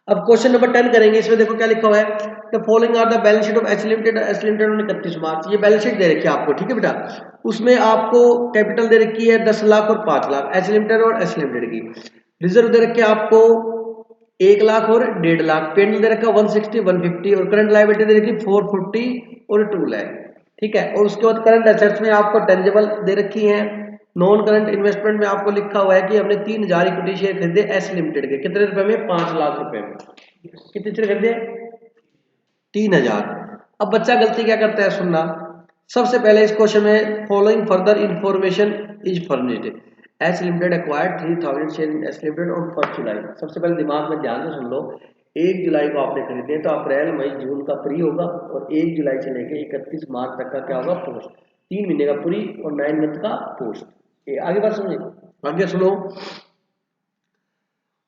अब question number 10 करेंगे। इसमें देखो क्या लिखा हुआ है, the following are the balance sheet of H limited. H limited ने 31 मार्च, ये बैलेंस शीट दे रखी है आपको, ठीक है बेटा। उसमें आपको कैपिटल दे रखी है 10 लाख और 5 लाख, एच लिमिटेड और एच लिमिटेड की। रिजर्व दे रखे आपको 1 लाख और 1.5 लाख, पेंडल दे रखा 160 150 और करंट लायबिलिटी दे रखी 440 और 2 लाख, ठीक है। और उसके बाद करंट एसेट्स में आपको टेंजिबल दे रखी है। नॉन करंट इन्वेस्टमेंट में आपको लिखा हुआ है कि हमने 3000 इक्विटी शेयर खरीदे एस लिमिटेड के, कितने रुपए में, 5 लाख रुपए में। कितने शेयर खरीदे, 3000। अब बच्चा गलती क्या करता है, सुनना। सबसे पहले इस क्वेश्चन में following further information is furnished. H limited acquired 3000 share in H limited on 1 जुलाई। सबसे पहले दिमाग में ध्यान से सुन लो, 1 जुलाई को आपने खरीदे तो अप्रैल मई जून का प्री होगा और 1 जुलाई से लेकर 31 मार्च तक का क्या होगा, पोस्ट। 3 महीने का प्री और 9 मंथ का पोस्ट। ये आगे बात समझे, आगे सुनो।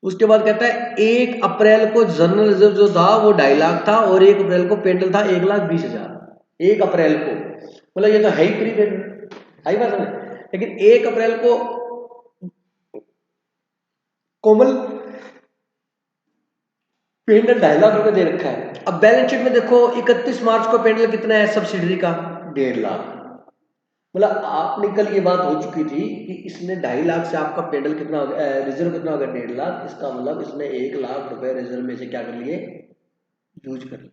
उसके बाद कहता है 1 अप्रैल को जनरल रिजर्व जो था वो 2.5 लाख था और 1 अप्रैल को पेंडल था 1,20,000। 1 अप्रैल को, मतलब ये तो है ही प्री पेंडल, आई बात समझ। लेकिन 1 अप्रैल को कोमल पेंडल 2.5 लाख रुपए दे रखा है। अब बैलेंस शीट में देखो 31 मार्च को पेंडल कितना है सब्सिडरी का, 1.5 लाख। मतलब आपने कल ये बात हो चुकी थी कि इसने 2.5 लाख से आपका पेंडल कितना हो गया, रिजर्व कितना हो गया, 1.5 लाख। इसका मतलब इसने 1 लाख रुपए रिजर्व में से क्या कर लिए, यूज कर लिए।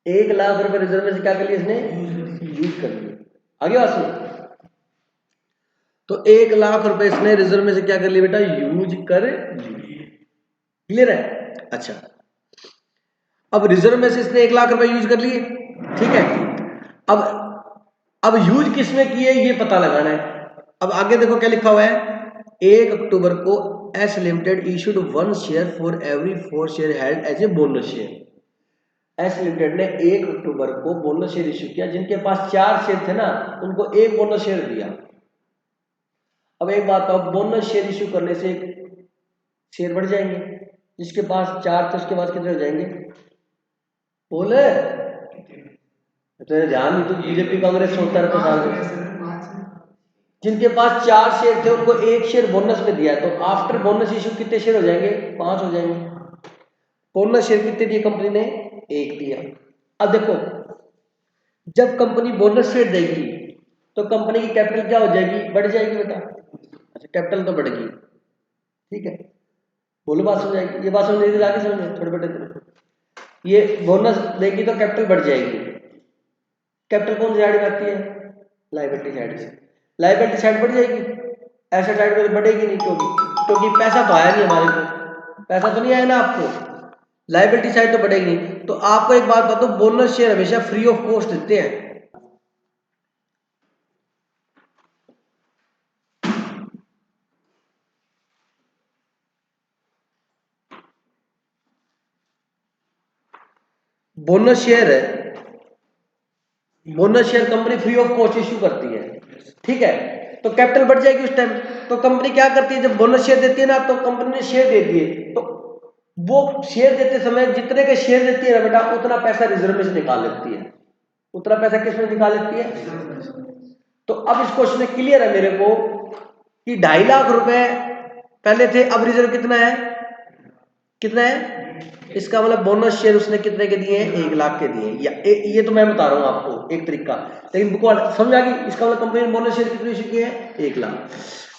1 लाख रुपए रिजर्व में से क्या कर लिए इसने, यूज कर लिए। आगे बात सुनो। तो 1 लाख रुपए इसने रिजर्व में से क्या कर लिए बेटा, यूज कर लिए। क्लियर है, अच्छा। अब रिजर्व में से इसने 1 लाख रुपए यूज कर लिए, ठीक है। अब अब यूज किसमें किए ये पता लगाना है। अब आगे देखो क्या लिखा हुआ है, 1 अक्टूबर को S limited issued 1 share for every 4 share held as a bonus share. S limited ने 1 अक्टूबर को बोनस शेयर इशू किया, जिनके पास 4 शेयर थे ना उनको 1 बोनस शेयर दिया। अब एक बात तो, बोनस शेयर इशू करने से शेयर बढ़ जाएंगे, जिसके पास 4 थे उसके पास कितने हो जाएंगे, बोले तो ध्यान नहीं, तो बीजेपी कांग्रेस 70 साल में जिनके पास 4 शेयर थे उनको 1 शेयर बोनस में दिया, तो आफ्टर बोनस इशू कितने शेयर हो जाएंगे, 5 हो जाएंगे। बोनस शेयर कितने दिए कंपनी ने, 1 दिया। अब देखो जब कंपनी बोनस शेयर देगी तो कंपनी की कैपिटल क्या हो जाएगी, बढ़ जाएगी बेटा। अच्छा कैपिटल तो बढ़ेगी, ठीक है। बोलो बात समझ आएगी, ये बात समझ नहीं आगे समझ थोड़े बेटे। ये बोनस देगी तो कैपिटल बढ़ जाएगी। कैपिटल कौन सी साइड में आती है, लायबिलिटी साइड से। लायबिलिटी साइड बढ़ जाएगी, एसेट साइड में बढ़ेगी नहीं, क्योंकि पैसा तो आया नहीं हमारे को, पैसा तो नहीं आया ना आपको, लायबिलिटी साइड तो बढ़ेगी नहीं। तो आपको एक बात बता दो, बोनस शेयर हमेशा फ्री ऑफ कॉस्ट देते हैं। बोनस शेयर है, bonus share company free of cost issue करती है, ठीक है। तो कैपिटल बढ़ जाएगी उस टाइम। तो कंपनी क्या करती है, जब बोनस शेयर देती है ना तो कंपनी ने शेयर दे दिए, तो वो शेयर देते समय जितने के शेयर देती है ना बेटा उतना पैसा रिजर्व में से निकाल लेती है। उतना पैसा किस में निकाल लेती है। तो अब इस क्वेश्चन में क्लियर है मेरे को कि 2.5 लाख रुपए पहले थे, अब रिजर्व कितना है, कितना है। इसका मतलब बोनस शेयर उसने कितने के दिए हैं, 1 लाख के दिए हैं। ये तो मैं बता रहा हूं आपको एक तरीका, लेकिन बुक वाला समझ आ गई। इसका मतलब कंपनी ने बोनस शेयर कितने इशू किए हैं, 1 लाख।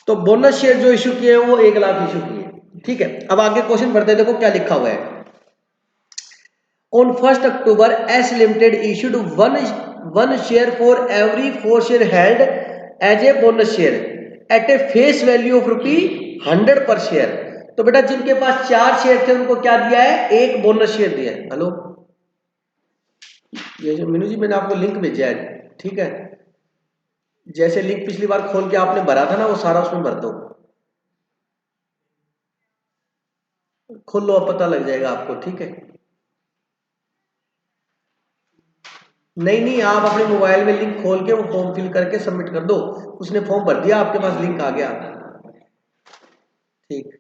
तो बोनस शेयर जो इशू किए हैं वो 1 लाख इशू किए, ठीक है। अब आगे क्वेश्चन पढ़ते हैं, देखो क्या लिखा हुआ है। On 1st October, S Limited issued one share for every 4 share held as a bonus share at a face value of ₹100 per share। तो बेटा जिनके पास 4 शेयर थे उनको क्या दिया है, 1 बोनस शेयर दिया है। हेलो, ये जो मीनू जी मैंने आपको लिंक भेजा है, ठीक है। जैसे लिंक पिछली बार खोल के आपने भरा था ना वो सारा उसमें भर दो, खोल लो, अब पता लग जाएगा आपको, ठीक है। नहीं नहीं, आप अपने मोबाइल में लिंक खोल के वो फॉर्म फिल करके सबमिट कर दो। उसने फॉर्म भर दिया, आपके पास लिंक आ गया, ठीक।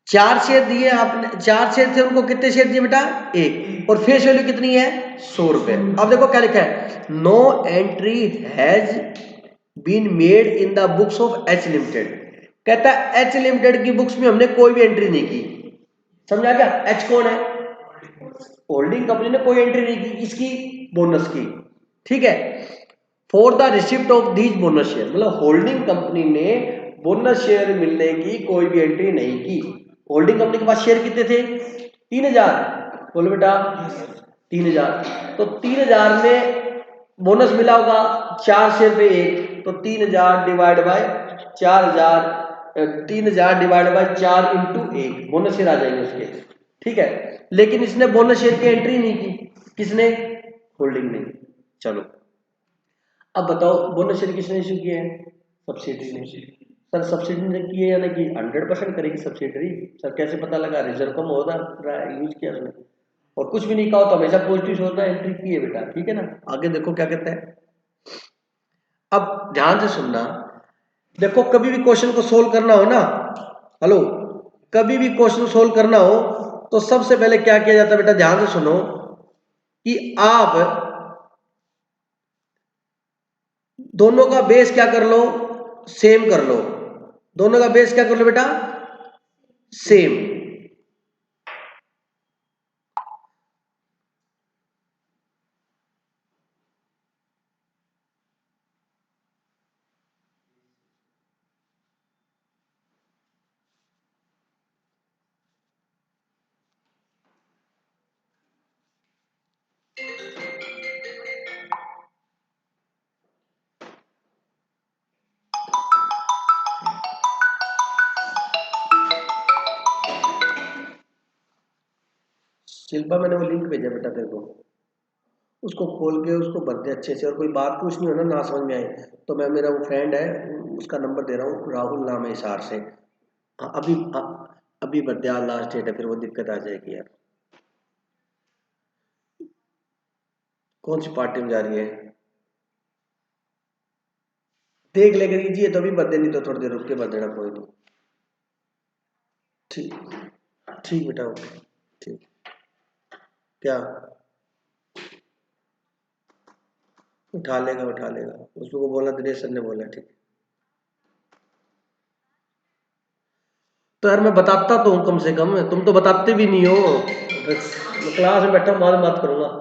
4 शेयर दिए आपने, 4 शेयर थे, उनको कितने शेयर दिए बेटा? 1, और फेस वैल्यू कितनी है? 100 रुपए। अब देखो क्या लिखा है, no entry has been made in the books of H limited. कहता है एच लिमिटेड की बुक्स में हमने कोई भी एंट्री नहीं की। समझा क्या? एच कौन है? होल्डिंग कंपनी ने कोई एंट्री नहीं की, इसकी बोनस की। ठीक है, for the receipt of these bonus share, मतलब होल्डिंग कंपनी ने बोनस शेयर मिलने की कोई भी एंट्री नहीं की। होल्डिंग कंपनी के पास शेयर कितने थे? 3000। बोलो बेटा 3000। तो 3000 में बोनस मिला होगा 4 शेयर पे 1, तो 3000 divide by 4000, 3000 divide by 4 into 1 bonus share आ जाएंगे उसके। ठीक है, लेकिन इसने बोनस शेयर की एंट्री नहीं की। किसने? होल्डिंग ने। चलो अब बताओ बोनस शेयर किसने इशू किया है? सब्सिडरी ने। सर सब्सिडरी ने की है, यानी कि 100% करेगी सब्सिडरी। सर कैसे पता लगा? रिजर्व कम हो रहा है, यूज किया उसने, और कुछ भी नहीं कहा तो हमेशा पॉजिटिव होता है, एंट्री की है बेटा। ठीक है ना, आगे देखो क्या कहता है। अब ध्यान से सुनना, देखो कभी भी क्वेश्चन को सोल्व करना हो ना, हेलो, कभी भी क्वेश्चन सोल्व करना हो तो सबसे पहले क्या किया जाता है बेटा? ध्यान से सुनो कि आप दोनों का बेस क्या कर लो? सेम कर लो। दोनों का बेस क्या कर लो बेटा? सेम। शिल्पा मैंने वो लिंक भेजा बेटा तेरे को, उसको खोल के उसको भर दे अच्छे से, और कोई बात पूछनी हो ना, ना समझ में आए तो मैं, मेरा वो फ्रेंड है उसका नंबर दे रहा हूँ, राहुल नाम है हिसार से। हाँ, अभी भर दे, आज लास्ट डेट है, फिर वो दिक्कत आ जाएगी यार। कौन सी पार्टी में जा रही है? देख ले, अगर ईजी है तो अभी भर दे, नहीं तो थोड़ी देर रुक के भर देना, कोई नहीं। ठीक, ठीक बेटा, ओके। ठीक। क्या? उठा लेगा, उठा लेगा, उसको बोला, दिनेश सर ने बोला। ठीक। तो यार मैं बताता तो हूँ कम से कम, तुम तो बताते भी नहीं हो। बस मैं क्लास में बैठा हूँ, बाद में बात करूंगा।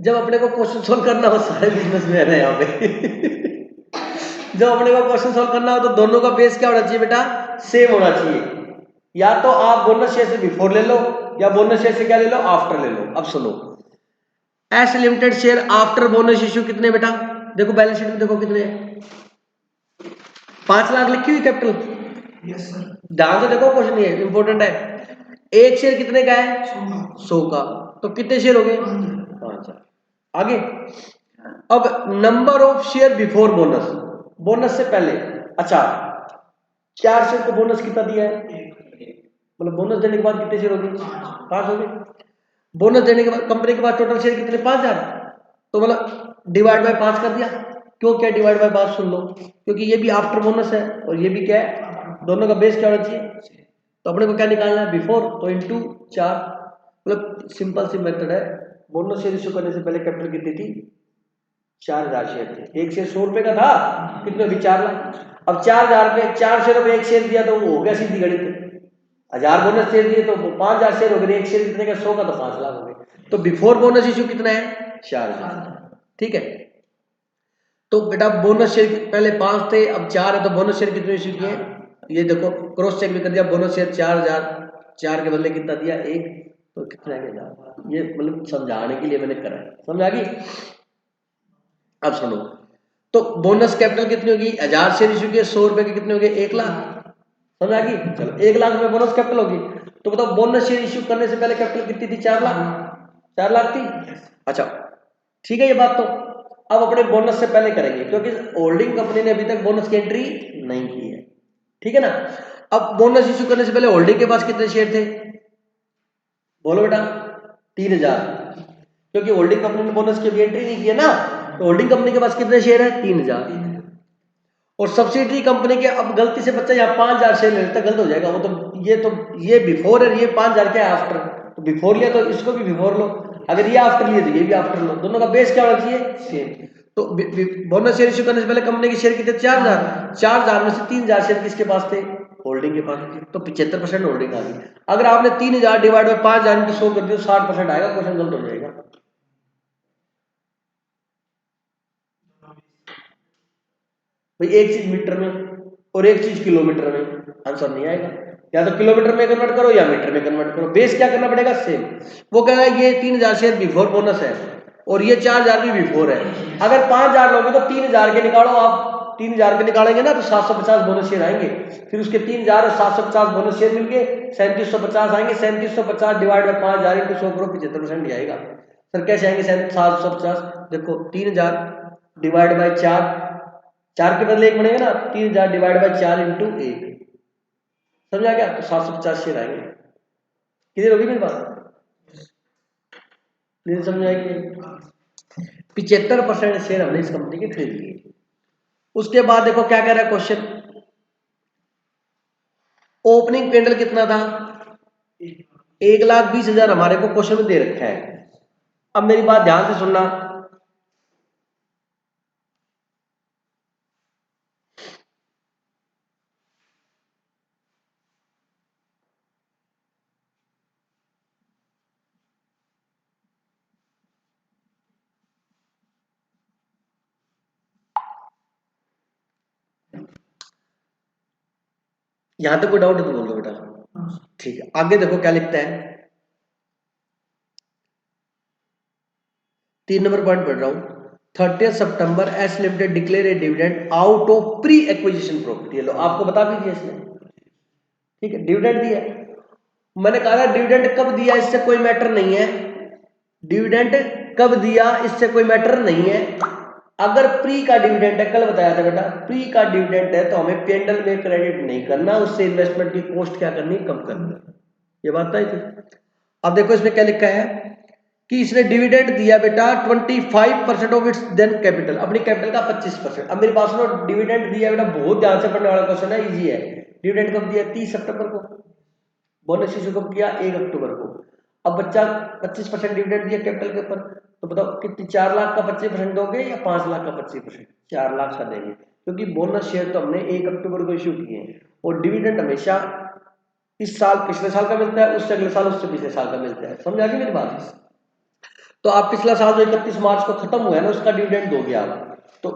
जब अपने को क्वेश्चन सोल्व करना हो, सारे बिजनेस में है यहाँ पे। जब अपने को क्वेश्चन सोल्व करना हो तो दोनों का बेस क्या होना चाहिए बेटा? सेम होना चाहिए। या तो आप बोनस शेयर से बिफोर ले लो, या बोनस शेयर से क्या ले लो? आफ्टर ले लो। अब सुनो, S limited share after bonus issue कितने बेटा? देखो बैलेंस शीट में देखो कितने हैं। 5 लाख लिखी हुई कैपिटल। Yes sir. ध्यान से देखो, क्वेश्चन ये इंपॉर्टेंट है। एक शेयर कितने का है? 100 का। तो कितने शेयर हो गए? 5। आगे, अब number of share before bonus, bonus से पहले। अच्छा, 4 शेयर को बोनस कितना दिया है? मतलब बोनस देने के बाद कितने शेयर हो गए? 5 हो गए। बोनस देने के बाद कंपनी के पास टोटल शेयर कितने? 5000। तो मतलब डिवाइड बाय 5 कर दिया। क्यों? क्या डिवाइड बाय 5? सुन लो, क्योंकि ये भी आफ्टर बोनस है और ये भी क्या है, दोनों का बेस क्या होना चाहिए? तो अपने को क्या निकालना है? बिफोर, तो इंटू 4। मतलब सिंपल सी मेथड है। बोनस शेयर इश्यू करने से पहले कैपिटल कितनी थी? 4000 शेयर थे। एक शेयर 100 रुपए का था, कितने भी? 4 लाख। अब 4000 पे 4 शेयर पे एक शेयर दिया तो वो हो गया सीधी गणित। 1000 बोनस शेयर दिए तो 5000 शेयर हो गए, एक शेयर कितने का? 100 का, तो 5 लाख हो गए। तो बिफोर बोनस इश्यू कितना है? 4000। ठीक है, तो बेटा बोनस शेयर पहले 5 थे, अब 4 है, तो बोनस शेयर कितने इश्यू किए? ये देखो क्रॉस चेक भी कर दिया, बोनस शेयर 4000, 4 के बदले कितना दिया? 1, तो कितना है? ये मतलब समझाने के लिए मैंने करा है, समझ आ गई? अब सुनो, तो बोनस कैपिटल कितनी होगी? 1000 शेयर इश्यू किए, 100 रुपए के कितने हो गए? 1 लाख। समझ आ गई? चलो 1 लाख में बोनस कैपिटल होगी, तो बताओ बोनस शेयर इश्यू करने से पहले कैपिटल कितनी थी? 4 लाख। 4 लाख थी। अच्छा, ठीक है ये बात। तो अब अपने बोनस से पहले करेंगे, क्योंकि होल्डिंग कंपनी ने अभी तक बोनस की एंट्री नहीं की है। ठीक है ना? अब बोनस इश्यू करने से पहले होल्डिंग के पास कितने शेयर थे? बोलो बेटा। 3000। क्योंकि होल्डिंग कंपनी ने बोनस की एंट्री नहीं की है ना, तो होल्डिंग कंपनी के पास कितने शेयर है? 3000। और सब्सिडरी कंपनी के, अब गलती से बच्चा यहाँ 5000 शेयर ले लेता, गलत हो जाएगा वो तो ये बिफोर है, ये 5000 क्या है आफ्टर, तो बिफोर लिया तो इसको भी बिफोर लो, अगर ये आफ्टर लिए तो ये भी आफ्टर लो, दोनों का बेस क्या होना चाहिए? सेम। तो बोनस शेयर इश्यू करने से पहले कंपनी के शेयर कितने? 4000। 4000 में से 3000 शेयर किसके पास थे? होल्डिंग के पास, तो 75% होल्डिंग आ गई। अगर आपने 3000 डिवाइड बाय 5000 की 100 कर दिया, 60% आएगा, क्वेश्चन गलत हो जाएगा। भाई एक चीज मीटर में और एक चीज किलोमीटर में, आंसर नहीं आएगा। या तो किलोमीटर में कन्वर्ट करो या मीटर में कन्वर्ट करो, बेस क्या करना पड़ेगा? सेम। वो कह रहा है ये 3000 शेयर बिफोर बोनस है और ये 4000 भी बिफोर है। अगर 5000 लोगे तो 3000 के निकालो आप, 3000 के निकालेंगे ना तो 750 बोनस शेयर आएंगे, फिर उसके 3000 और 750 बोनस शेयर मिलके 3750 आएंगे। 3750 डिवाइड बाय 5000 इंटू 100 करो, 75% ही आएगा। सर कैसे आएंगे 750? देखो 3000 डिवाइड बाय 4, 4 के बदले 1 बनेगा ना, 3000 डिवाइड बाय 4 इंटू 1, समझा क्या? तो 750 शेयर आएंगे। क्लियर होगी मेरी बात? क्लियर समझ आएगी? 75% शेयर हमने इस कंपनी के खरीद लिए। उसके बाद देखो क्या कह रहा है क्वेश्चन, ओपनिंग कैंडल कितना था? 1,20,000 हमारे को क्वेश्चन में दे रखा है। अब मेरी बात ध्यान से सुनना, यहां तक कोई डाउट है तो बोल दो बेटा। ठीक है, आगे देखो क्या लिखता है, 3 नंबर पॉइंट पढ़ रहा हूं। 30 सितंबर S limited declare a dividend out of pre acquisition profit. ये लो आपको बता भी दिया इसने, ठीक है, डिविडेंड दिया। मैंने कहा था डिविडेंड कब दिया इससे कोई मैटर नहीं है, डिविडेंड कब दिया इससे कोई मैटर नहीं है। अगर प्री का डिविडेंड है, कल बताया था बेटा, प्री का डिविडेंड है तो हमें पेंडल में क्रेडिट नहीं करना, उससे इन्वेस्टमेंट की कॉस्ट क्या करनी? कम करनी। ये बात आई थी। अब देखो इसमें क्या लिखा है कि इसने डिविडेंड दिया बेटा 25% ऑफ इट्स देन कैपिटल, अपनी कैपिटल का 25%। अब मेरी बात सुनो, डिविडेंड दिया बेटा, बहुत ध्यान से पढ़ने वाला क्वेश्चन है, इजी है। डिविडेंड कब दिया? 30 सितंबर को। बोनस इशू कब किया? 1 अक्टूबर को। अब बच्चा 25% डिविडेंड दिया कैपिटल के ऊपर, तो बताओ कितनी, 4 लाख का 25% दोगे या 5 लाख का 25%? 4 लाख का देंगे, क्योंकि बोनस शेयर तो हमने 1 अक्टूबर को इशू किए हैं, और डिविडेंड हमेशा इस साल पिछले साल का मिलता है, उससे अगले साल, उससे पिछले साल का मिलता है। समझ आ गई मेरी बात? तो आप पिछला साल जो 31 मार्च को खत्म हुआ है ना, उसका डिविडेंड दोगे आप, तो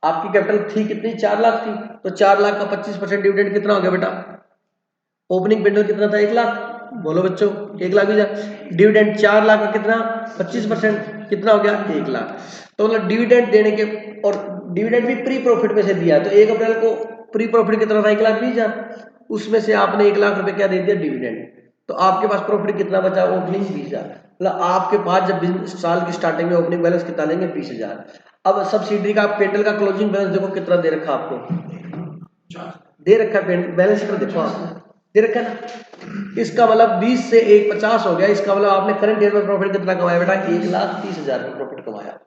आपकी कैपिटल थी कितनी? 4 लाख थी, तो 4 लाख का 25% डिविडेंड कितना हो गया बेटा? ओपनिंग पेंडल कितना था? 1 लाख। बोलो बच्चों, 1 लाख भी जा, डिविडेंड 4 लाख का कितना? 25% कितना हो गया? 1 लाख। तो मतलब डिविडेंड देने के, और डिविडेंड भी प्री प्रॉफिट में से दिया, तो 1 अप्रैल को प्री प्रॉफिट कितना था? 1,20,000। उसमें से आपने 1 लाख रुपए क्या दे दिया? डिविडेंड। तो आपके पास प्रॉफिट कितना बचा? ओपनिंग 20,000। मतलब आपके पास जब साल की स्टार्टिंग में ओपनिंग बैलेंस कितना लेंगे? 20,000। अब सब्सिडरी का पेंडल का क्लोजिंग बैलेंस देखो कितना दे रखा आपको, दे रखा है, बैलेंस शीट देखो आपको दे रखा है ना। इसका मतलब 20 से 1 50 हो गया, इसका मतलब आपने करंट ईयर में प्रॉफिट कितना कमाया बेटा? 1,30,000 का प्रॉफिट कमाया।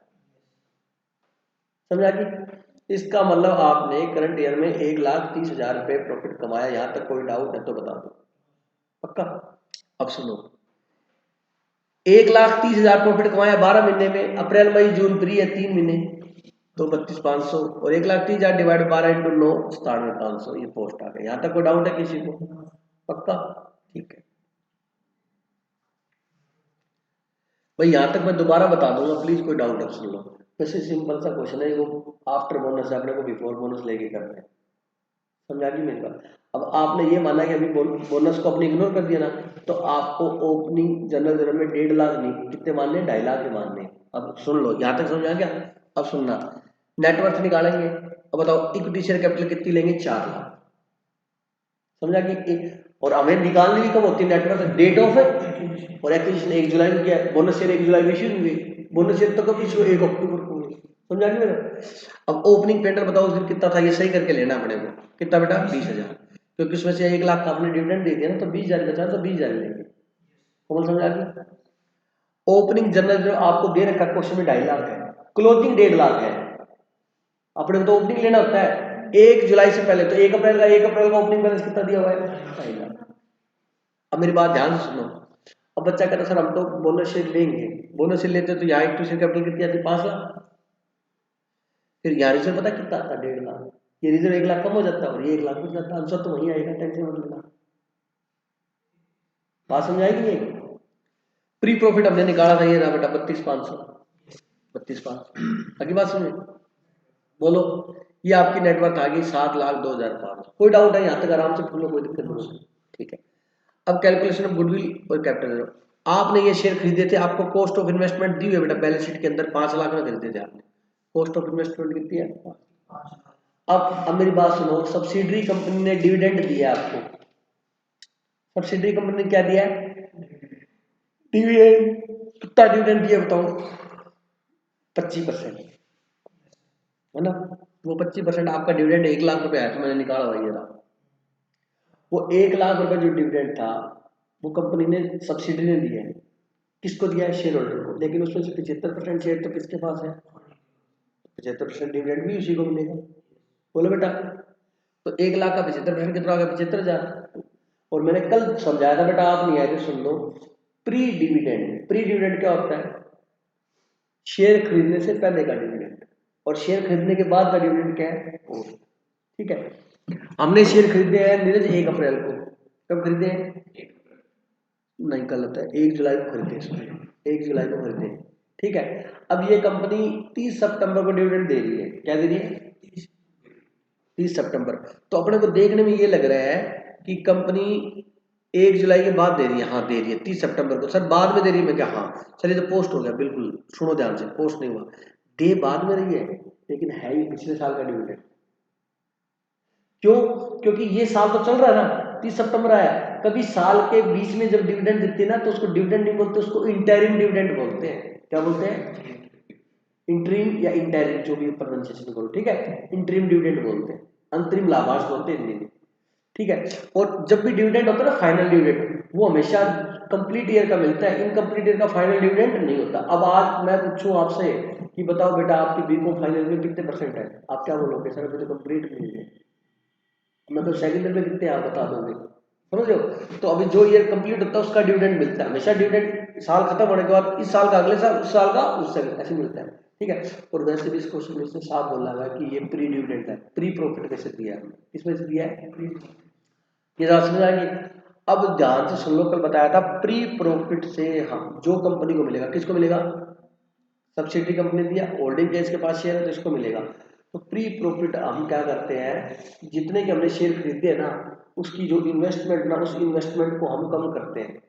समझा कि इसका मतलब आपने करंट ईयर में 1,30,000 रुपए प्रॉफिट कमाया। यहां तक कोई डाउट है तो बता दो, पक्का? अब सुनो, 1,30,000 प्रॉफिट कमाया 12 महीने में, अप्रैल मई जून फ्री है 3 महीने, तो 32,500, और 1,30,000 डिवाइड 12 इंटू 9 97,500, ये पोस्ट आ गया। यहां तक कोई डाउट है किसी को? पक्का? ठीक है भाई, यहां तक मैं दोबारा बता दूंगा, प्लीज कोई डाउट है सुन लो। वैसे सिंपल सा क्वेश्चन है, वो आफ्टर बोनस है, अपने को बिफोर बोनस लेके करना है। समझा कि मेरी बात? अब आपने ये माना कि अभी बोनस को अपने इग्नोर कर दिया ना, तो आपको ओपनिंग जनरल रिजर्व में 1.5 लाख नहीं, कितने मानने? 2.5 लाख ही मानने। अब सुन लो, यहां तक समझ आ गया? अब सुनना, नेटवर्थ निकालेंगे। अब बताओ इक्विटी शेयर कैपिटल कितनी लेंगे? 4 लाख। समझा कि और हमें निकालनी भी कब होती है नेटवर्थ? डेट ऑफ और एक्विजिशन 1 जुलाई को किया, बोनस शेयर 1 जुलाई में इशू हुए, बोनस शेयर तो कब इशू? 1 अक्टूबर को हुए। समझा कि मेरा? अब ओपनिंग पेंडल बताओ उस दिन कितना था, ये सही करके लेना अपने को। कितना बेटा? 20,000, क्योंकि उसमें से 1 लाख का आपने डिविडेंड दे दिया ना, तो 20,000 बचा, तो 20,000 लेंगे। कौन समझा गया? ओपनिंग जनरल जो आपको दे रखा क्वेश्चन में 2.5 लाख है, क्लोजिंग 1.5 लाख है। अपने को तो ओपनिंग लेना होता है 1 जुलाई से पहले, तो 1 अप्रैल का ओपनिंग बैलेंस कितना दिया हुआ है 2.5 लाख। अब मेरी बात ध्यान से सुनो। अब बच्चा कहता सर हम तो बोनस शेयर लेंगे, बोनस शेयर लेते तो यहाँ इक्विटी कैपिटल कितनी आती 5 लाख, फिर यहाँ रिजर्व पता कितना आता 1.5 लाख, ये रिजर्व 1 लाख कम हो जाता है और ये 1 लाख हो जाता है, आंसर तो वही आएगा, टेंशन मत लेना। बात समझ आएगी नहीं? प्री प्रॉफिट हमने निकाला था ये रहा बेटा 32,500, 32,500। अगली बात सुनिए, बोलो। ये आपकी नेटवर्थ आ गई 7,02,500। कोई डाउट है यहाँ तक? आराम से बोलो, कोई दिक्कत नहीं। ठीक है, अब कैलकुलेशन ऑफ गुडविल और कैपिटल। आपने ये शेयर खरीदे थे, आपको कॉस्ट ऑफ इन्वेस्टमेंट दी हुई है बेटा बैलेंस शीट के अंदर, 5 लाख में खरीदे थे आपने। कॉस्ट ऑफ इन्वेस्टमेंट कितनी है? अब मेरी बात सुनो, सब्सिडरी कंपनी ने डिविडेंड दिया आपको। सब्सिडरी कंपनी ने क्या दिया है? डिविडेंड। कितना डिविडेंड दिया बताओ? 25%, है ना? वो 25% आपका डिविडेंड 1 लाख रुपए है, तो मैंने निकाला वही रहा। वो 1 लाख रुपए जो डिविडेंड था वो कंपनी ने सब्सिडी ने दिया है। किसको दिया है? शेयर होल्डर को। लेकिन उसमें से 75% शेयर तो किसके पास है? 75% डिविडेंड भी उसी को मिलेगा। बोलो बेटा, तो 1 लाख का 75% कितना होगा? 75,000। और मैंने कल समझाया था बेटा, आप नहीं आए थे, सुन लो। प्री डिविडेंड, प्री डिविडेंड क्या होता है? शेयर खरीदने से पहले का डिविडेंड, और शेयर खरीदने के बाद का डिविडेंड क्या है? ठीक है, हमने शेयर खरीदे हैं नीरज 1 अप्रैल को। कब खरीदे हैं? नहीं, गलत है, 1 जुलाई को खरीदे, सॉरी 1 जुलाई को खरीदे। ठीक है, अब ये कंपनी 30 सितंबर को डिविडेंड दे रही है। क्या दे रही है? 30 सितंबर। तो अपने को देखने में ये लग रहा है कि कंपनी 1 जुलाई के बाद दे रही है। हाँ दे रही है 30 सितंबर को। सर बाद में दे रही है? मैं क्या, हाँ सर ये तो पोस्ट हो गया। बिल्कुल सुनो ध्यान से, पोस्ट नहीं हुआ, दे बाद में रही है, लेकिन है ये पिछले साल का डिविडेंड। क्यों? क्योंकि ये साल तो चल रहा है ना, 30 सितंबर आया। कभी साल के बीच में जब डिविडेंड देते हैं ना, तो उसको डिविडेंड नहीं बोलते, उसको इंटरिम डिविडेंड बोलते हैं। क्या बोलते हैं? इंटरिम या इंटरिम, जो भी प्रोनाउंसिएशन करो। ठीक है, इंटरिम डिविडेंड बोलते हैं, अंतरिम लाभांश बोलते हैं हिंदी में। ठीक है, और जब भी डिविडेंड होता है ना, फाइनल डिविडेंड, वो हमेशा कंप्लीट ईयर का मिलता है, इनकम्प्लीट ईयर का फाइनल डिविडेंड नहीं होता। अब आज मैं पूछूं आपसे कि बताओ बेटा आपकी बीकॉम फाइनल में कितने परसेंट है, आप क्या बोलोगे? सर अभी तो कंप्लीट नहीं है। मतलब सेकंड ईयर में कितने आप बता दोगे? समझ रहे हो? तो अभी जो ईयर कंप्लीट होता है उसका डिविडेंड मिलता है हमेशा। डिविडेंड साल खत्म होने के बाद, इस साल का अगले साल, उस साल का उस साल, ऐसे मिलता है। ठीक है, और वैसे भी इस क्वेश्चन में इसने साफ बोला हुआ है कि ये प्री डिविडेंड है, प्री प्रॉफिट कैसे दिया है, किसमें से दिया है? ये जरा समझ आएंगे। अब ध्यान से सुन लो, कल बताया था प्री प्रॉफिट से हम जो कंपनी को मिलेगा, किसको मिलेगा? सब्सिडी कंपनी दिया, होल्डिंग के इसके पास शेयर है तो इसको मिलेगा। तो प्री प्रॉफिट हम क्या करते हैं, जितने के हमने शेयर खरीदे हैं ना, उसकी जो इन्वेस्टमेंट ना, उस इन्वेस्टमेंट को हम कम करते हैं।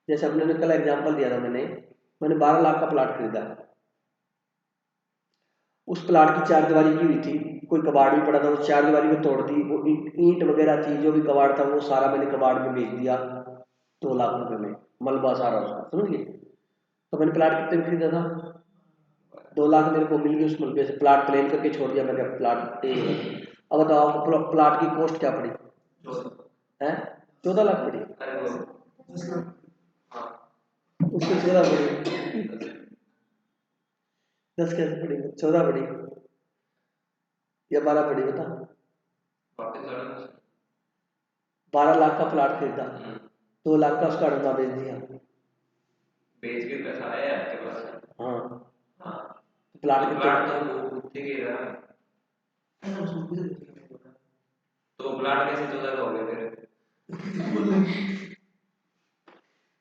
जैसे हमने कल एग्जांपल दिया था, मैंने 12 लाख का प्लाट खरीदा। उस प्लाट की 4 दीवारी की हुई थी, कोई कबाड़ भी पड़ा था, उस 4 दीवारी को तोड़ दी, वो ईंट वगैरह थी, जो भी कबाड़ था वो सारा मैंने कबाड़ में बेच दिया 2 लाख रुपए में, मलबा सारा उसका, समझ गए? तो मैंने प्लाट कितने में खरीदा था? 2 लाख मेरे को मिल गई उस मलबे से। प्लाट प्लेन करके छोड़ दिया मैंने, प्लाट अब बताओ आपको प्लाट की कॉस्ट क्या पड़ी है? 14 लाख पड़ी। उसको 14 पड़ी, 10 कैसे पड़ी? 14 पड़ी या 12 पड़ी बता? 12 लाख का प्लाट खरीदा, 2 लाख का उसका अड़ंगा बेच दिया, बेच के पैसा आया आपके पास? हाँ, हाँ। प्लाट तो प्लाट तो ठीक है ना, तो प्लाट कैसे 14 का हो गया फिर?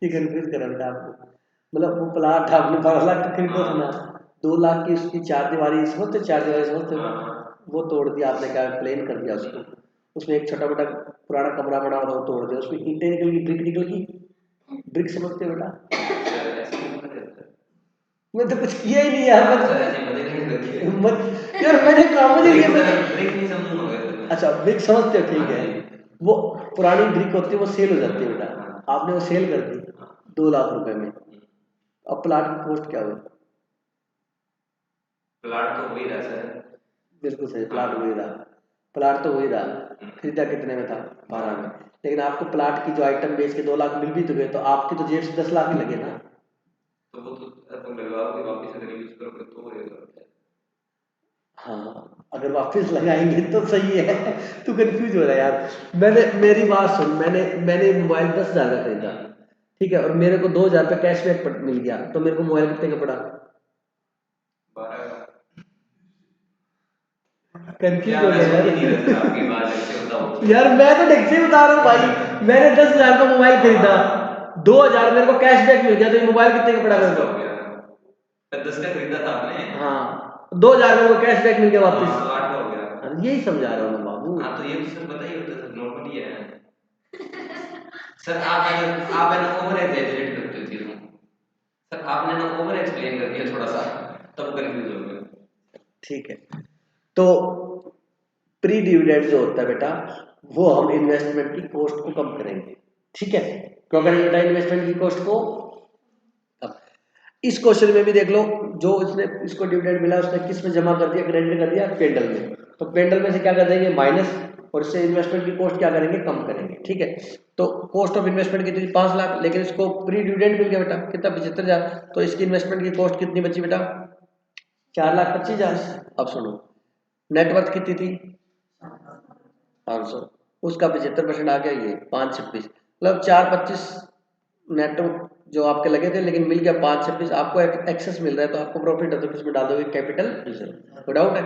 ये कंफ्यूज करा बेटा आपको। मतलब वो प्लाट आपने 12 लाख का खरीदा था ना, 2 लाख की उसकी 4 दीवारी समझते, 4 दीवारी समझते हो ना, वो तोड़ दिया आपने, क्या प्लेन कर दिया उसको। उसमें एक छोटा मोटा पुराना कमरा बना हुआ था, वो तोड़ दिया, उसमें ईंटें निकल गई, ब्रिक निकल गई। ब्रिक समझते हो बेटा? मैं तो कुछ किया ही नहीं यार, मत यार, मैंने कहा मुझे ये ब्रिक नहीं समझूंगा। अच्छा ब्रिक समझते हो, ठीक है। वो पुरानी ब्रिक होती है, वो सेल हो जाती है बेटा, आपने वो सेल कर दी 2 लाख रुपए में। अब प्लाट की कॉस्ट क्या हुई? प्लाट तो वही रहा सर, बिल्कुल सही, प्लाट वही रहा, प्लाट तो वही रहा। खरीदा कितने में था? 12 में। लेकिन आपको प्लाट की जो आइटम बेच के 2 लाख मिल भी तो गए, तो आपकी तो जेब से 10 लाख ही लगे ना। तो वो तो तुम लगवाओगे वापस अगर यूज करोगे तो होएगा। हाँ, अगर वापस लगाएंगे तो सही है। तू कंफ्यूज हो रहा है यार। मैंने मेरी बात सुन, मैंने मोबाइल 10,000 का खरीदा, ठीक है, और मेरे को 2,000 रुपये कैशबैक मिल गया, तो मेरे को मोबाइल कितने का पड़ा? 12 कंफ्यूज क्या हो मैं गया सुन ही नहीं रहा सर आपकी यार। बात, ऐसे बताओ। यार मैं तो ढंग से बता रहा हूँ भाई, मैंने 10,000 का मोबाइल खरीदा, 2,000 मेरे को कैशबैक मिल गया, तो ये मोबाइल कितने का पड़ा 10 मेरे का को? हो गया, 10 का खरीदा था आपने। हाँ, 2,000 मेरे को कैशबैक मिल गया हाँ वापस। तो 8 का हो गया। अरे यही समझा रहा हूँ मैं बाबू। हाँ तो ये तो सर पता ही होता है सर, नॉर्मल ही है सर। आप है ना ओवर एग्जैजरेट करते हो चीजों को। सर आपने ना ओवर एक्सप्लेन कर दिया थोड़ा सा, तब कंफ्यूज हो गए। ठीक है, तो प्री डिविडेंड जो होता है बेटा, वो हम इन्वेस्टमेंट की कॉस्ट को कम करेंगे, ठीक है। क्यों करेंगे बेटा इन्वेस्टमेंट की कॉस्ट को? अब इस क्वेश्चन में भी देख लो, जो इसने इसको डिविडेंड मिला उसने किस में जमा कर दिया? क्रेडिट कर दिया पेंडल में। तो पेंडल में से क्या कर देंगे? माइनस, और इससे इन्वेस्टमेंट की कॉस्ट क्या करेंगे? कम करेंगे, ठीक है। तो कॉस्ट ऑफ इन्वेस्टमेंट कितनी? 5 लाख, लेकिन इसको प्री डिविडेंड मिल गया बेटा कितना? 75,000। तो इसकी इन्वेस्टमेंट की कॉस्ट कितनी बची बेटा? 4,25,000। अब सुनो, नेटवर्थ कितनी थी? 500, उसका 75% आ गया, ये 526, मतलब 425 नेट जो आपके लगे थे, लेकिन मिल गया 526। आपको एक्सेस मिल रहा है, तो आपको प्रॉफिट है, तो किसमें डाल दोगे? कैपिटल रिजर्व, नो डाउट है।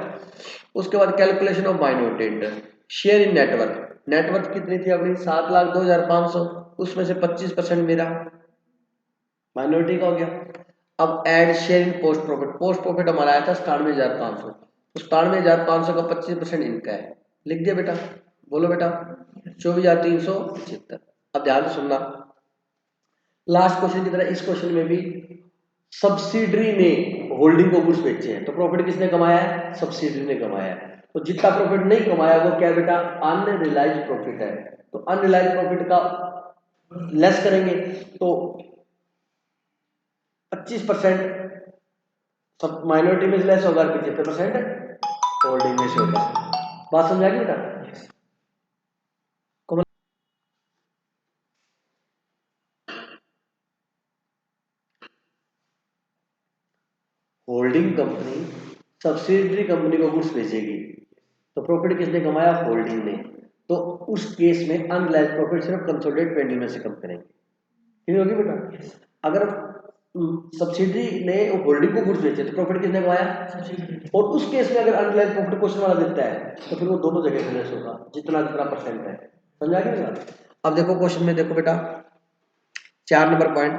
उसके बाद calculation of minority interest, share in net worth. Net worth कितनी थी अपनी? 7,02,500, उसमें से 25% मेरा माइनॉरिटी का हो गया। अब add share in post profit. Post profit हमारा आया था 97,500, तो 97,500 का 25% इनका है, लिख दिया बेटा। बोलो बेटा, 24,375। अब ध्यान से सुनना, लास्ट क्वेश्चन की तरह इस क्वेश्चन में भी सब्सिडरी ने होल्डिंग को गुड्स बेचे हैं, तो प्रॉफिट किसने कमाया है? सब्सिडरी ने कमाया है। तो जितना प्रॉफिट नहीं कमाया वो क्या है बेटा? अनरियलाइज्ड प्रॉफिट है। तो अनरियलाइज्ड प्रॉफिट का लेस करेंगे, तो 25% सब माइनॉरिटी में से लेस होगा, 75% होल्डिंग में से होगा। बात समझ आ गई बेटा? कोमल, होल्डिंग कंपनी सब्सिडरी कंपनी को गुड्स बेचेगी, तो प्रॉफिट किसने कमाया? होल्डिंग ने। तो उस केस में अनरियलाइज्ड प्रॉफिट सिर्फ कंसोलिडेटेड पेंडल में से कम करेंगे, ठीक होगी बेटा। अगर सब्सिडरी ने होल्डिंग को गुड्स बेचे, तो प्रॉफिट किसने कमाया? और उस केस में अगर अनरियलाइज्ड प्रॉफिट क्वेश्चन वाला देता है, तो फिर वो दोनों जगह से लेस होगा, जितना जितना परसेंट है। समझ आ गया बेटा? अब देखो क्वेश्चन में, देखो बेटा 4 number point,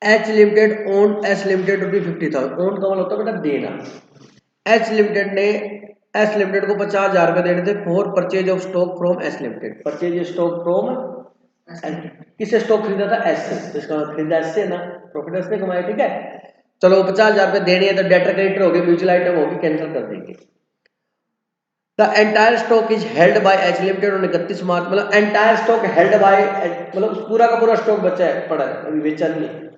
H limited own S limited ₹50,000। Own का मतलब होता है बेटा देना। एच लिमिटेड ने एस लिमिटेड को 50,000 रुपए देने थे for purchase of stock from S limited. Purchase stock from, किससे स्टॉक खरीदा था? एस से, तो इसका मतलब खरीदा एस से ना, प्रॉफिट एस ने कमाया, ठीक है। चलो 50,000 रुपए देने हैं, तो डेटर क्रेडिटर हो गए, म्यूचुअल आइटम होगी, कैंसिल कर देंगे। The entire stock is held by H limited on 31 मार्च, मतलब एंटायर स्टॉक हेल्ड बाय, मतलब पूरा का पूरा स्टॉक बचा है, पड़ा है, अभी बेचा नहीं है,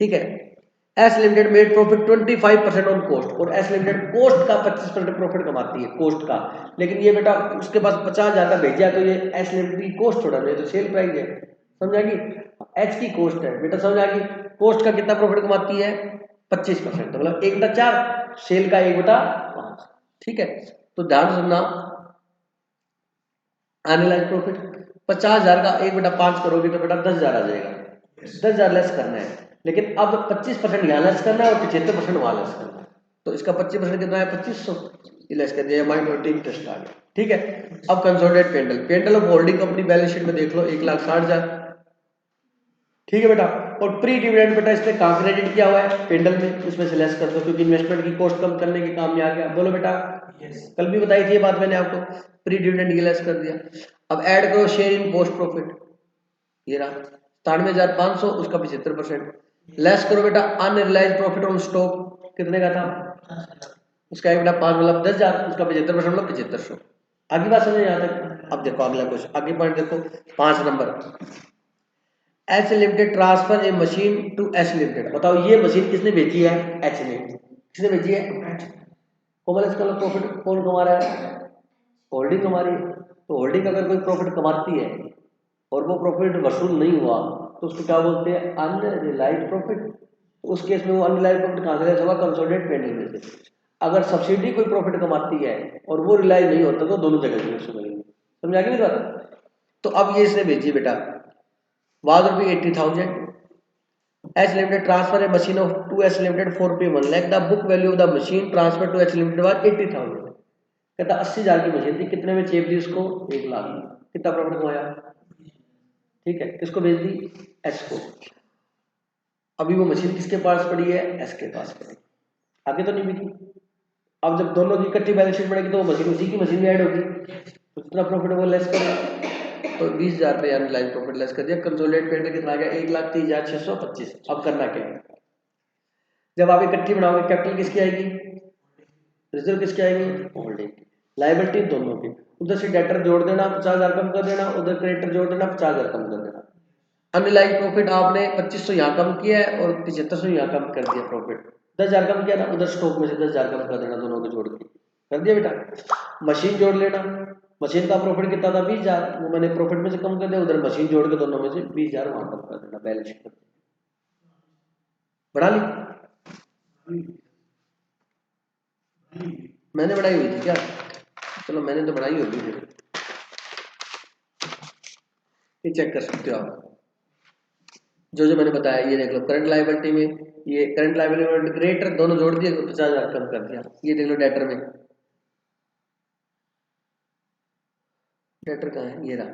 ठीक है। S limited made profit 25% on cost, और एस लिमिटेड कॉस्ट का 25% प्रॉफिट कमाती है, कॉस्ट का। लेकिन ये बेटा उसके पास 50,000 का भेजा है, तो ये एस लिमिटेड की कॉस्ट थोड़ा नहीं, तो सेल प्राइस है, समझ आ गई? एच की कॉस्ट है बेटा, समझ आ गई? कॉस्ट का कितना प्रॉफिट कमाती है? 25%, तो मतलब 1/4, सेल का 1/5, ठीक है। तो ध्यान से सुनना, एनालाइज प्रॉफिट 50,000 का 1/5 करोगे तो बेटा 10,000 आ जाएगा। 10,000 लेस करना है, लेकिन अब 25% यहाँ लेस करना है और 75% वहां लेस करना है। तो इसका 25% कितना है? 2500, लेस कर दिया, माइनॉरिटी इंटरेस्ट आ गया, ठीक है। अब consolidated P and L, P and L of holding company balance sheet में देख लो 1,60,000, ठीक है बेटा। और प्री डिविडेंड बेटा इसने कहाँ क्रेडिट किया हुआ है? पेंडल में, उसमें से लेस कर दो, क्योंकि इन्वेस्टमेंट की कॉस्ट कम करने के काम में आ गया। बोलो बेटा, कल भी बताई थी ये बात मैंने आपको, प्री डिविडेंड की लेस कर दिया। अब ऐड करो शेयर इन पोस्ट प्रॉफिट, ये रहा 97,500, उसका 75%, लेस करो बेटा अनरियलाइज्ड प्रॉफिट ऑन स्टॉक, कितने का था? उसका 1/5 मतलब 10,000, उसका 75% मतलब 7500। आगे बात समझ यहाँ तक? अब देखो अगला क्वेश्चन, आगे पॉइंट देखो 5 number, H limited transfer a machine to H limited. बताओ ये मशीन किसने बेची है? एच ने। किसने बेची है? कोमल, इसका प्रॉफिट कौन कमा रहा है? होल्डिंग कमा रही है। तो होल्डिंग अगर कोई प्रॉफिट कमाती है और वो प्रॉफिट वसूल नहीं हुआ, तो उसको क्या बोलते हैं, अनरिलाइज प्रॉफिट। उस केस में वो अनरिलाइज प्रॉफिट कहाँ से रिलाइज होगा, कंसोलिडेट पेंडिंग में से। अगर सब्सिडी कोई प्रॉफिट कमाती है और वो रिलाइज नहीं होता तो दोनों जगह से उसको मिलेंगे। समझा कि नहीं बात। तो अब ये इसने भेजी बेटा, वाज रुपये 80,000, H limited transfer a machine of to H limited for रुपये 1 lakh, the book value of the machine transfer to H limited was 80,000। कहता 80,000 की मशीन थी, कितने में चेप दी उसको, 1 लाख में। कितना प्रॉफिट कमाया, ठीक है। किसको भेज दी, एच को। अभी वो मशीन किसके पास पड़ी है, एस के पास पड़ी, आगे तो नहीं बिकी। अब जब दोनों की इकट्ठी बैलेंस शीट बनेगी तो वो मशीन उसी की मशीन में ऐड होगी, तो कितना प्रॉफिट वो लेस करेगा, तो 20,000 रुपये अनलाइन प्रॉफिट लेस कर दिया। कंसोलिडेट पेमेंट कितना आ गया, 1,30,625। अब करना क्या है, जब आप इकट्ठी बनाओगे कैपिटल किसकी आएगी, रिजर्व किसकी आएगी, होल्डिंग की। लायबिलिटी दोनों की, उधर से डेटर जोड़ देना 50,000 कम कर देना, उधर क्रेडिटर जोड़ देना 50,000 कम कर देना। अनलाइन प्रॉफिट आपने 2500 यहाँ कम किया है और 7500 यहाँ कम कर दिया प्रॉफिट, 10,000 कम किया ना, उधर स्टॉक में से 10,000 कम कर देना, दोनों को जोड़ के कर दिया बेटा। मशीन जोड़ लेना, मशीन का प्रॉफिट कितना था, 20,000, वो मैंने प्रॉफिट में से कम कर दिया, उधर मशीन जोड़ के दोनों में से 20,000 वहां कम कर देना, बैलेंस शीट कर बढ़ा ली। मैंने बढ़ाई हुई थी क्या, चलो मैंने तो बढ़ाई होगी फिर, ये चेक कर सकते हो आप। जो मैंने बताया ये देख लो, करंट लायबिलिटी में ये करंट लायबिलिटी और क्रेडिटर दोनों जोड़ दिए तो 50,000 कम कर दिया। ये देख लो डेटर में, डेटर कहाँ है, ये रहा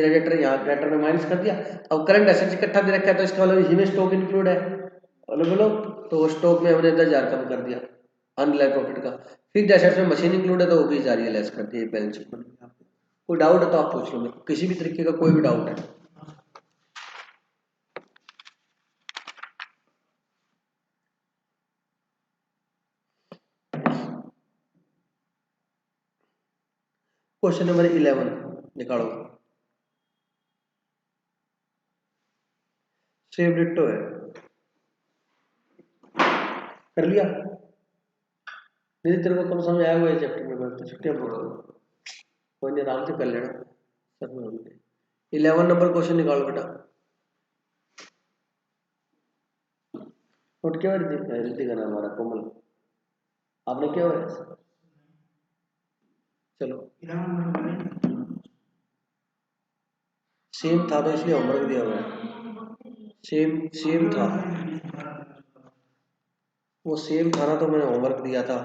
डेटर, यहाँ डेटर में माइनस कर दिया। अब करंट एसेट्स इकट्ठा दे रखा है तो इसका मतलब इसी में स्टॉक इंक्लूड है, बोलो तो स्टॉक में हमने 10,000 कम कर दिया अनरिलाइज प्रॉफिट का। फिक्स्ड एसेट्स में मशीन इंक्लूड है तो वो 20,000 ये लेस कर दिया, बैलेंस शीट में। कोई डाउट है तो आप पूछ लो, मेरे को किसी भी तरीके का कोई भी डाउट है। क्वेश्चन नंबर 11 निकालो, सेम डिट्टो है, कर लिया नहीं, तेरे को कम समझ आया हुआ है चैप्टर में, तो छुट्टियां बोल कोई नहीं, आराम से कर लेना सब में। 11 नंबर क्वेश्चन निकालो बेटा। नोट क्या रिद्धि का नाम हमारा कोमल, आपने क्या हुआ है, चलो सेम था तो इसलिए होमवर्क दिया हुआ है, सेम सेम था, वो सेम था ना तो मैंने होमवर्क दिया था।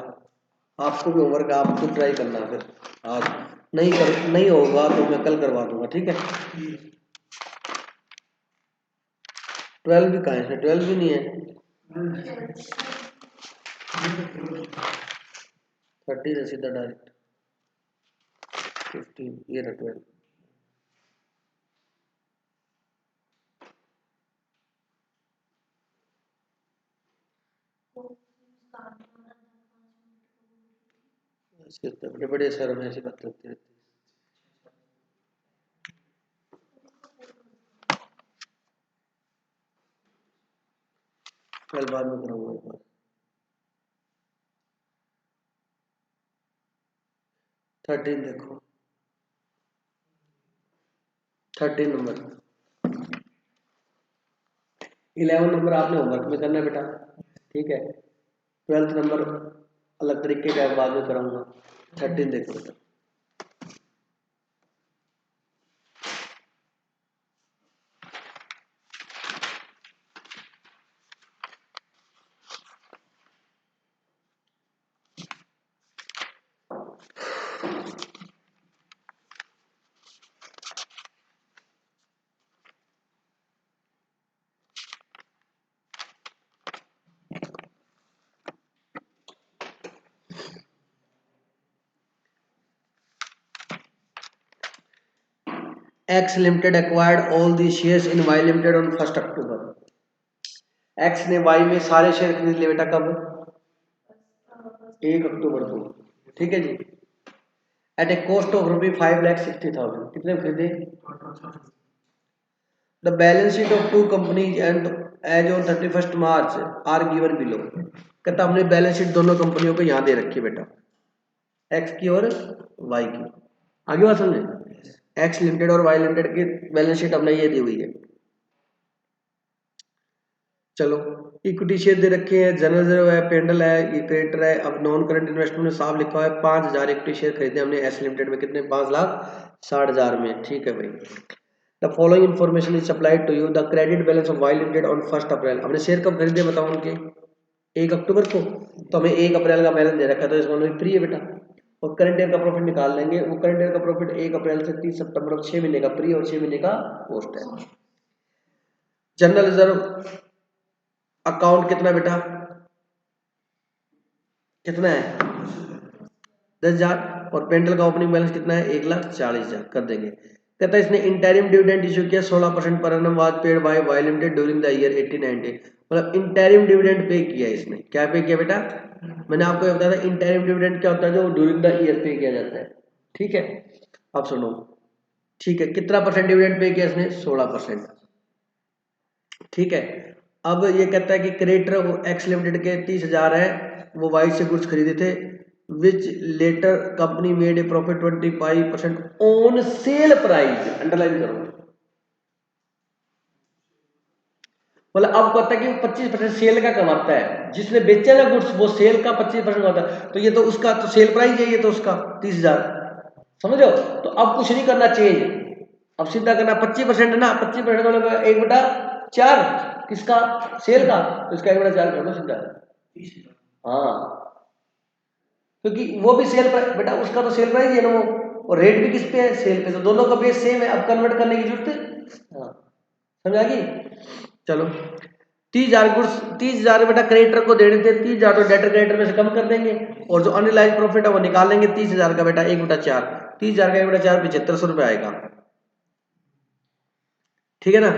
आपको भी होमवर्क आप खुद ट्राई करना, फिर आज नहीं होगा तो मैं कल करवा दूंगा, ठीक है। 12 भी कहाँ है, 12 भी नहीं है, 30 है सीधा डायरेक्ट, 15 ये रहा 12। बड़े बड़े शहरों में ऐसी बात होती रहती है। कल बाद में करूँगा एक बार। 13 देखो, 13 नंबर, 11 नंबर आपने होमवर्क में करना है बेटा, ठीक है। 12th नंबर अलग तरीके का बाद में कराऊंगा। 13 देखो बेटा, X limited acquired all the shares in Y limited on 1 अक्टूबर। एक्स ने वाई में सारे शेयर खरीद लिए बेटा, कब, 1 अक्टूबर को, ठीक है जी। एट ए कॉस्ट ऑफ ₹5,60,000, कितने खरीदे। The balance sheet of two companies and as on 31 मार्च आर गिवन बिलो। कहता हमने बैलेंस शीट दोनों कंपनियों को यहाँ दे रखी है बेटा, एक्स की और वाई की। आगे बात समझे, एक्स लिमिटेड और वाई लिमिटेड की बैलेंस शीट हमने ये दी हुई है। चलो इक्विटी शेयर दे रखे हैं, जनरल रिजर्व है, पेंडल है, ये क्रेडिटर है। अब नॉन करंट इन्वेस्टमेंट में साफ लिखा हुआ है 5000 इक्विटी शेयर खरीदे हमने एस लिमिटेड में, कितने 5,60,000 में। ठीक है भाई। The following information is supplied to you, the credit balance of Y limited on 1 April. हमने शेयर कब खरीदे बताओ उनके, 1 अक्टूबर को, तो हमें 1 अप्रैल का बैलेंस दे रखा है, तो इसमें हमें फ्री है बेटा। और करंट ईयर का प्रॉफिट निकाल लेंगे, वो करंट ईयर का प्रॉफिट 1 अप्रैल से 30 सितंबर, 6 महीने का फ्री और 6 महीने का पोस्ट है। जनरल रिजर्व अकाउंट कितना बेटा, कितना है 10,000, और पेंडल का ओपनिंग बैलेंस कितना है 1,40,000 कर देंगे। कहता है इसने इंटरिम डिविडेंड इशू किया 16% per annum was paid by Y limited during the year 1890। मतलब इंटरिम डिविडेंड पे किया इसने, क्या पे किया बेटा, मैंने आपको ये बताया था इंटरिम डिविडेंड क्या होता है, जो ड्यूरिंग द ईयर पे किया जाता है। ठीक है, अब सुनो, ठीक है, कितना परसेंट डिविडेंड पे किया इसने, 16%। ठीक है, अब ये कहता है कि क्रेडिटर एक्स लिमिटेड के 30,000 है, वो वाई से गुड्स खरीदे थे, which later company made a profit 25% on sale price, underline करो। मतलब अब कहता है कि 25% सेल का कमाता है, जिसने बेचा ना गुड्स वो सेल का 25% कमाता है, तो ये तो उसका तो सेल प्राइस है, ये तो उसका 30,000, समझ रहे हो। तो अब कुछ नहीं करना चेंज, अब सीधा करना 25% है ना, 25% मतलब 1/4 किसका, सेल का, तो इसका 1/4 कर दो सीधा। हाँ, क्योंकि वो भी सेल प्राइस बेटा, उसका तो सेल प्राइस है ना वो, और रेट भी किस पे है, सेल पे, तो दोनों का बेस सेम है, अब कन्वर्ट करने की जरूरत है। हाँ, समझ आ गई। चलो 30,000 गुड्स, 30,000 बेटा क्रेडिटर को देने थे, 30,000 तो डेटर क्रेडिटर में से कम कर देंगे, और जो अनरिलाइज प्रॉफिट है वो निकाल लेंगे 30,000 का बेटा 1/4, 30,000 का 1/4 7500 रुपये आएगा। ठीक है ना।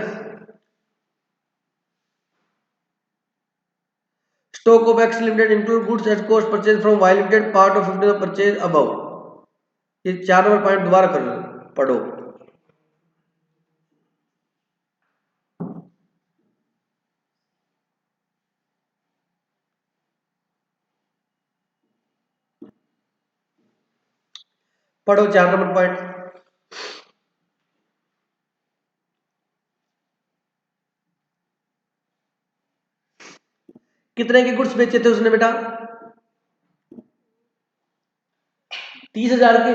Stock of X limited include goods at cost purchase from Y limited part of 50 purchase above. ये 4 नंबर पॉइंट दोबारा कर लो, पढ़ो। पढ़ो 4 नंबर पॉइंट। कितने के गुड्स बेचे थे उसने बेटा, 30,000 के।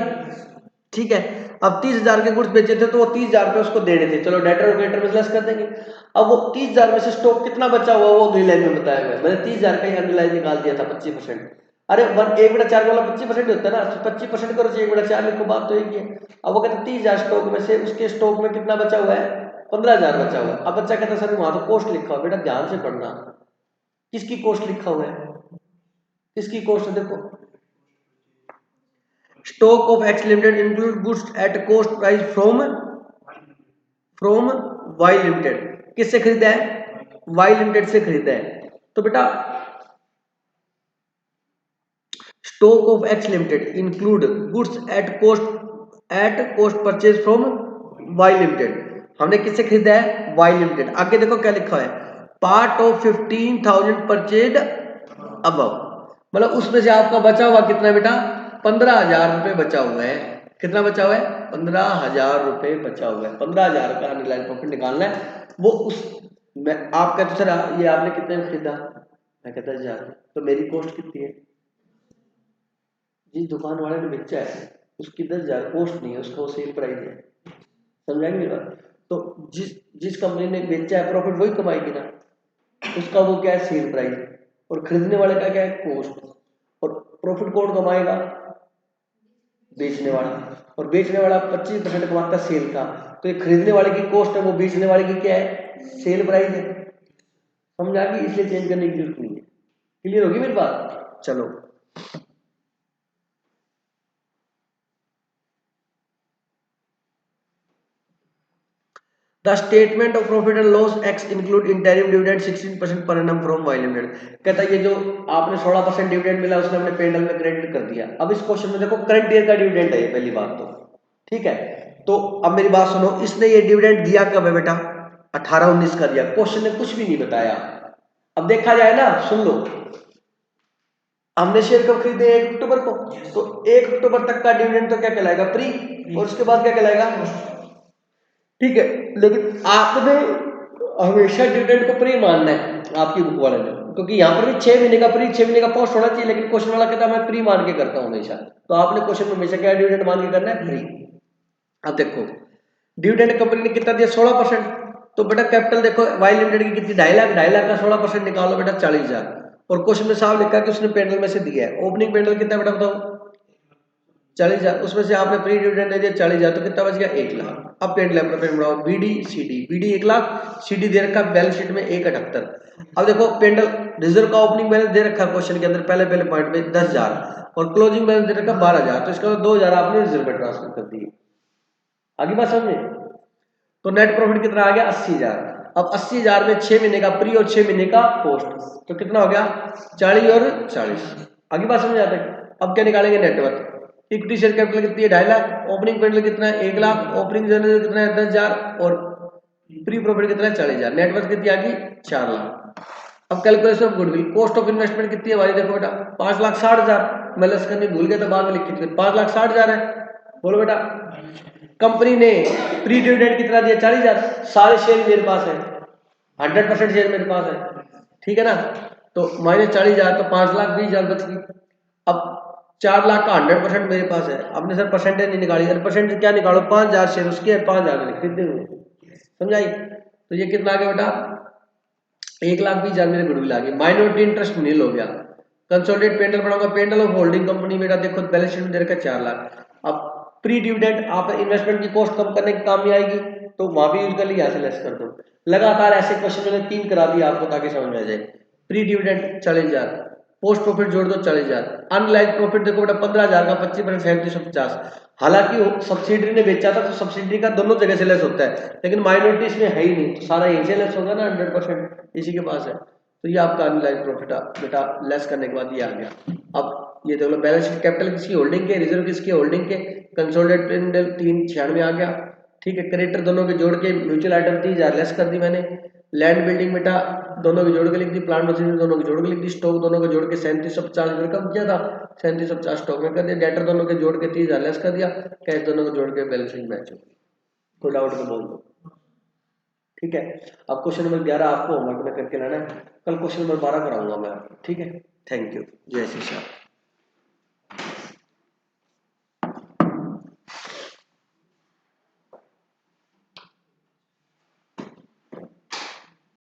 ठीक है, अब 30,000 के गुड्स बेचे थे तो वो 30,000 रुपए उसको देने थे, चलो डेटर और क्रेडिटर में लेस कर देंगे। अब वो 30,000 में से स्टॉक कितना बचा हुआ वो अगली लाइन में बताया हुआ है, मैंने 30,000 का ही अंडरलाइन निकाल दिया था 25%। अरे 1/4 वाला 25% होता है ना, 25% करो, 1/4 लिखो, बात तो एक ही है। अब वो कहते 30,000 स्टॉक में से उसके स्टॉक में कितना बचा हुआ है, 15,000 बचा हुआ है। अब बच्चा कहता सर वहां तो कॉस्ट लिखा हुआ, बेटा ध्यान से पढ़ना, किसकी कॉस्ट लिखा हुआ है, किसकी कॉस्ट है, देखो stock of X limited include goods at cost price from Y limited. किससे खरीदा है, वाई लिमिटेड से खरीदा है। तो बेटा stock of X limited include goods at cost purchase from Y limited, हमने किससे खरीदा है, वाई लिमिटेड। आगे देखो क्या लिखा है, पार्ट ऑफ 15,000 परचेज अबव, मतलब उसमें से आपका बचा हुआ कितना बेटा, 15,000 रुपये बचा हुआ है। कितना बचा हुआ है, 15,000 रुपये बचा हुआ है। 15,000 का अनरिलाइज्ड प्रॉफिट निकालना है, वो उस मैं आप कहते सर ये आपने कितने में खरीदा, मैं कहता 10,000, तो मेरी कॉस्ट कितनी है, जिस दुकान वाले ने बेचा है उसकी 10,000 कॉस्ट नहीं है, उसका वो सेल प्राइस है। समझाएंगे मेरी बात। तो जिस जिस कंपनी ने बेचा है प्रॉफिट वही कमाएगी ना, उसका वो क्या है, सेल प्राइस, और खरीदने वाले का क्या है, कॉस्ट। और प्रॉफिट कौन कमाएगा, बेचने वाला, और बेचने वाला 25% कमाता है सेल का, तो ये खरीदने वाले की कॉस्ट है, वो बेचने वाले की क्या है, सेल प्राइस है। समझ आ गई, इसलिए चेंज करने की जरूरत नहीं है। क्लियर होगी मेरी बात। चलो the statement of profit and loss x include interim dividend 16% per annum from Y limited. कहता है ये जो आपने 16% डिविडेंड मिला उसने अपने पेंडल में क्रेडिट कर दिया। अब इस क्वेश्चन में देखो करंट ईयर का डिविडेंड है ये, पहली बात तो ठीक है। तो अब मेरी बात सुनो, इसने ये डिविडेंड दिया कब है बेटा, 18-19 का दिया, क्वेश्चन ने कुछ भी नहीं बताया। अब देखा जाए ना, सुन लो, हमने शेयर कब खरीदे 1 अक्टूबर को, तो 1 अक्टूबर तक का डिविडेंड तो क्या कहलाएगा, प्री, और उसके बाद क्या कहलाएगा, ठीक है। लेकिन आपने हमेशा डिविडेंड को प्री मानना है, आपकी बुक वाले ने, क्योंकि यहाँ पर भी 6 महीने का प्री 6 महीने का पोस्ट होना चाहिए, लेकिन क्वेश्चन वाला कहता है मैं प्री मान के करता हूँ हमेशा। तो आपने क्वेश्चन में हमेशा क्या डिविडेंड मान के करना है, प्री। अब देखो डिविडेंड कंपनी ने कितना दिया, 16%। तो बेटा कैपिटल देखो वाई लिमिटेड की कितनी, 2.5 लाख, 2.5 लाख का 16% निकालो बेटा 40,000। और क्वेश्चन में साफ लिखा है कि उसने पेंडल में से दिया है। ओपनिंग पेंडल कितना बेटा बताओ, 40,000, उसमें से आपने प्री डिविडेंड दे दिया 40,000, तो कितना बच गया, 1 लाख। अब पेंडल अपना पेंडल बढ़ाओ, BD CD, BD 1 lakh, CD दे रखा बैलेंस शीट में 178। अब देखो पेंडल रिजर्व का ओपनिंग बैलेंस दे रखा क्वेश्चन के अंदर पहले पहले पॉइंट में 10,000 और क्लोजिंग बैलेंस दे रखा 12,000, तो इसका 2,000 आपने रिजर्व में ट्रांसफर कर दिए। आगे बात समझे। तो नेट प्रॉफिट कितना आ गया, 80,000। अब 80,000 में 6 महीने का प्री और 6 महीने का पोस्ट, तो कितना हो गया, 40 और 40। आगे बात समझ आता है। अब क्या निकालेंगे, नेटवर्थ। इक्विटी शेयर कैपिटल कितनी है, 2.5 लाख, ओपनिंग पेंडल कितना है, 1 लाख, ओपनिंग जनरल कितना है, 10,000 और प्री प्रॉफिट कितना है, 40,000। नेटवर्थ कितनी आ गई, 4 लाख। अब calculation of goodwill, cost of investment कितनी है हमारी, देखो बेटा 5,60,000, मैं लेस करने भूल गया था, बाद में लिखी थी, 5,60,000 है। बोलो बेटा कंपनी ने प्री डिविडेंड कितना दिया, 40,000। सारे शेयर मेरे पास है, 100% शेयर मेरे पास है, ठीक है ना। तो -40,000 तो 5,20,000 बच गई। अब 4 लाख का 100% मेरे पास है, आपने सर परसेंटेज नहीं निकाली, अरे परसेंटेज क्या निकालो, 5,000 शेयर उसके है, 5,000 मैंने खरीदे हुए, समझाई। तो ये कितना आ गया बेटा, 1,20,000 मेरे गुडविल आ गई। माइनॉरिटी इंटरेस्ट नील हो गया। कंसोलिडेट पेंडल बनाऊंगा, पेंडल ऑफ होल्डिंग कंपनी बेटा देखो बैलेंस शीट में दे रखा है 4 लाख। अब प्री डिविडेंड आप इन्वेस्टमेंट की कॉस्ट कम करने के काम में आएगी, तो वहां भी यूज कर ली, यहाँ से लेस कर दो। लगातार ऐसे क्वेश्चन मैंने 3 करा दिया आपको ताकि समझ में आ जाए। प्री डिविडेंड 40,000, पोस्ट प्रॉफिट जोड़ दो 40,000, अनलाइज प्रॉफिट देखो बेटा 15,000 का 25% 3750। हालांकि सब्सिडरी ने बेचा था तो सब्सिडरी का दोनों जगह से लेस होता है, लेकिन माइनॉरिटी इसमें है ही नहीं, तो सारा यहीं से लेस होगा ना, 100% इसी के पास है। तो ये आपका अनलाइज प्रॉफिट बेटा लेस करने के बाद ये आ गया। अब ये देख लो बैलेंस शीट, कैपिटल किसकी होल्डिंग के, रिजर्व किसकी होल्डिंग के, कंसोलिडेटेड 396 आ गया, ठीक है। क्रेडिटर दोनों के जोड़ के म्यूचुअल आइटम 30,000 लेस कर दी मैंने। लैंड बिल्डिंग बेटा दोनों की जोड़ के लिख दी, प्लांट मशीनरी दोनों की जोड़ के लिख दी, स्टॉक दोनों के जोड़ के 3750 में कम किया था, 3750 स्टॉक में कर दिया, डेटर दोनों के जोड़ के 30,000 लेस कर दिया, कैश दोनों को जोड़ के बैलेंस शीट मैच हो गई। कोई डाउट तो बोल दो, ठीक है। अब क्वेश्चन नंबर 11 आपको होमवर्क में करके लाना है, कल क्वेश्चन नंबर 12 कराऊंगा मैं, ठीक है। थैंक यू, जय श्री श्याम।